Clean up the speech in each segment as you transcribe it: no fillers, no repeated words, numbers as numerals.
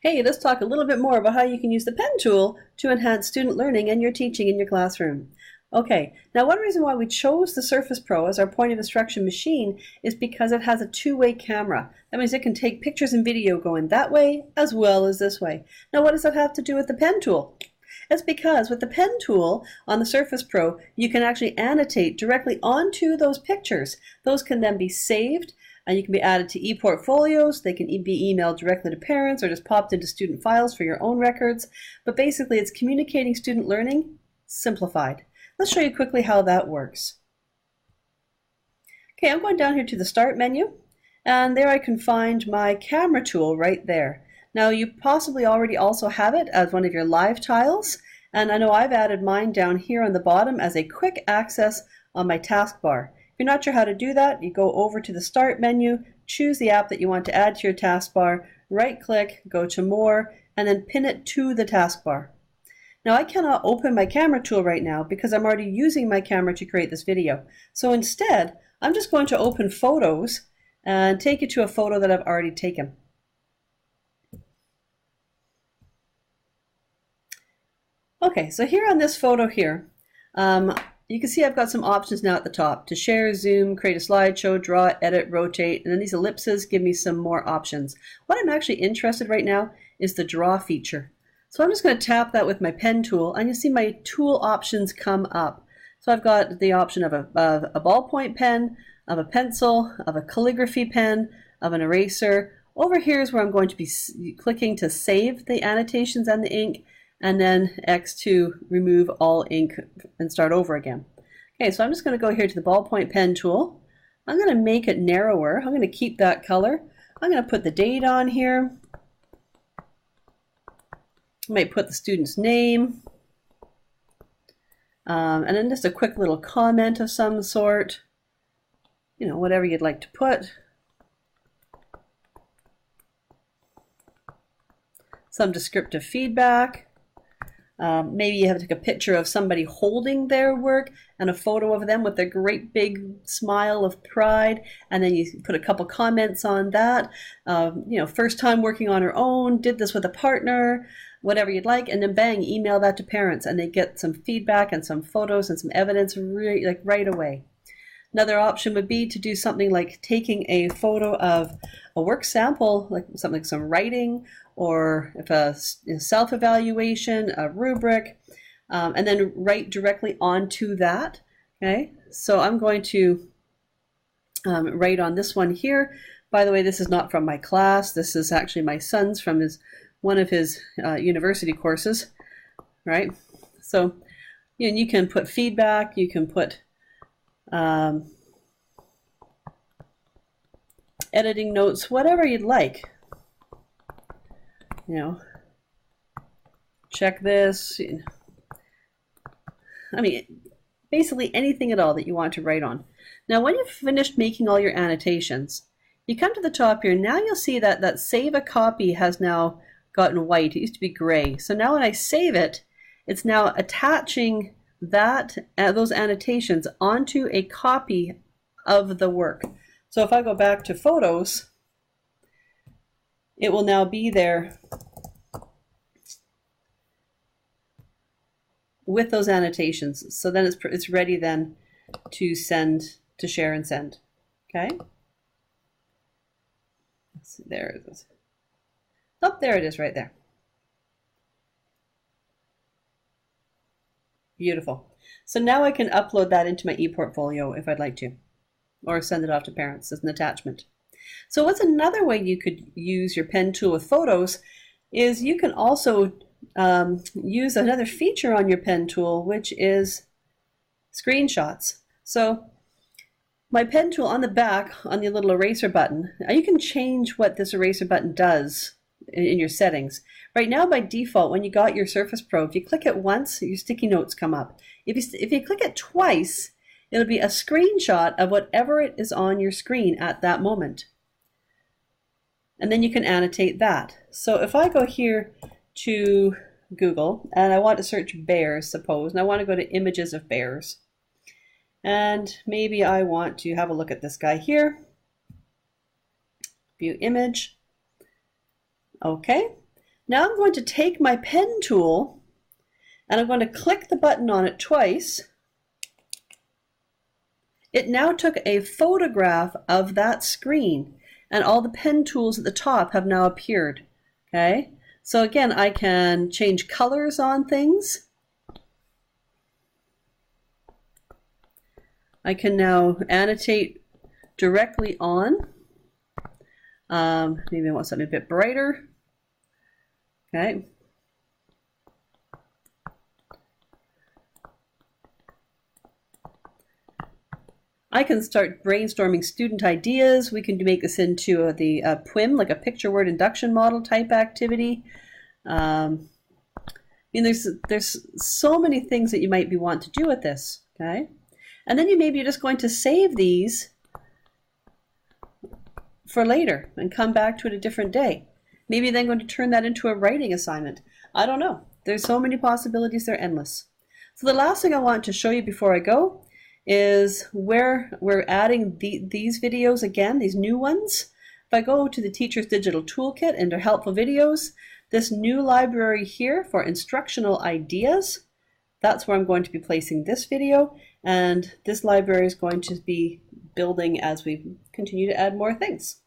Hey, let's talk a little bit more about how you can use the pen tool to enhance student learning and your teaching in your classroom. Okay, now one reason why we chose the Surface Pro as our point of instruction machine is because it has a two-way camera. That means it can take pictures and video going that way as well as this way. Now what does that have to do with the pen tool? It's because with the pen tool on the Surface Pro, you can actually annotate directly onto those pictures. Those can then be saved and you can be added to e-portfolios. They can be emailed directly to parents or just popped into student files for your own records. But basically, it's communicating student learning simplified. Let's show you quickly how that works. Okay, I'm going down here to the Start menu, and there I can find my camera tool right there. Now, you possibly already also have it as one of your live tiles, and I know I've added mine down here on the bottom as a quick access on my taskbar. If you're not sure how to do that, you go over to the Start menu, choose the app that you want to add to your taskbar, right-click, go to More, and then pin it to the taskbar. Now I cannot open my camera tool right now because I'm already using my camera to create this video. So instead, I'm just going to open Photos and take you to a photo that I've already taken. Okay, so here on this photo here, you can see I've got some options now at the top to share, zoom, create a slideshow, draw, edit, rotate, and then these ellipses give me some more options. What I'm actually interested right now is the draw feature. So I'm just going to tap that with my pen tool and you'll see my tool options come up. So I've got the option of a ballpoint pen, of a pencil, of a calligraphy pen, of an eraser. Over here is where I'm going to be clicking to save the annotations and the ink, and then X to remove all ink and start over again. Okay, so I'm just going to go here to the ballpoint pen tool. I'm going to make it narrower. I'm going to keep that color. I'm going to put the date on here. I might put the student's name. And then just a quick little comment of some sort. You know, whatever you'd like to put. Some descriptive feedback. Maybe you have to take a picture of somebody holding their work and a photo of them with a great big smile of pride, and then you put a couple comments on that. You know, first time working on her own, did this with a partner, whatever you'd like, and then bang, email that to parents and they get some feedback and some photos and some evidence right away. Another option would be to do something like taking a photo of a work sample, like something like some writing, or if a self-evaluation, a rubric, and then write directly onto that. Okay, so I'm going to write on this one here. By the way, this is not from my class. This is actually my son's from one of his university courses, right? So you can put feedback, you can put editing notes, whatever you'd like. You know, check this. I mean, basically anything at all that you want to write on. Now, when you've finished making all your annotations, you come to the top here. Now you'll see that Save a Copy has now gotten white. It used to be gray. So now when I save it, it's now attaching those annotations onto a copy of the work. So if I go back to Photos, it will now be there with those annotations. So then it's ready then to share and send. Okay. Let's see, there it is. Oh, there it is right there. Beautiful. So now I can upload that into my e-portfolio if I'd like to, or send it off to parents as an attachment. So what's another way you could use your pen tool with photos is you can also use another feature on your pen tool, which is screenshots. So my pen tool on the back, on the little eraser button, you can change what this eraser button does in your settings. Right now, by default, when you got your Surface Pro, if you click it once, your sticky notes come up. If you click it twice, it'll be a screenshot of whatever it is on your screen at that moment. And then you can annotate that. So if I go here to Google and I want to search bears, suppose, and I want to go to images of bears. And maybe I want to have a look at this guy here. View image. Okay. Now I'm going to take my pen tool and I'm going to click the button on it twice. It now took a photograph of that screen, and all the pen tools at the top have now appeared. Okay, so again, I can change colors on things. I can now annotate directly on. Maybe I want something a bit brighter. Okay. I can start brainstorming student ideas. We can make this into the PWIM, like a picture word induction model type activity. I mean, there's so many things that you might want to do with this. Okay, and then you're just going to save these for later and come back to it a different day. Maybe then going to turn that into a writing assignment. I don't know. There's so many possibilities. They're endless. So the last thing I want to show you before I go is where we're adding these videos again, these new ones. If I go to the Teacher's Digital Toolkit under Helpful Videos, this new library here for instructional ideas, that's where I'm going to be placing this video, and this library is going to be building as we continue to add more things.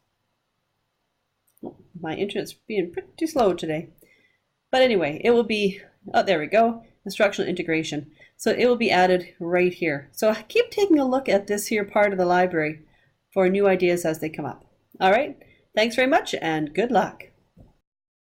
Oh, my internet's being pretty slow today. But anyway, it will be, oh, there we go, instructional integration. So it will be added right here. So keep taking a look at this here part of the library for new ideas as they come up. All right, thanks very much and good luck.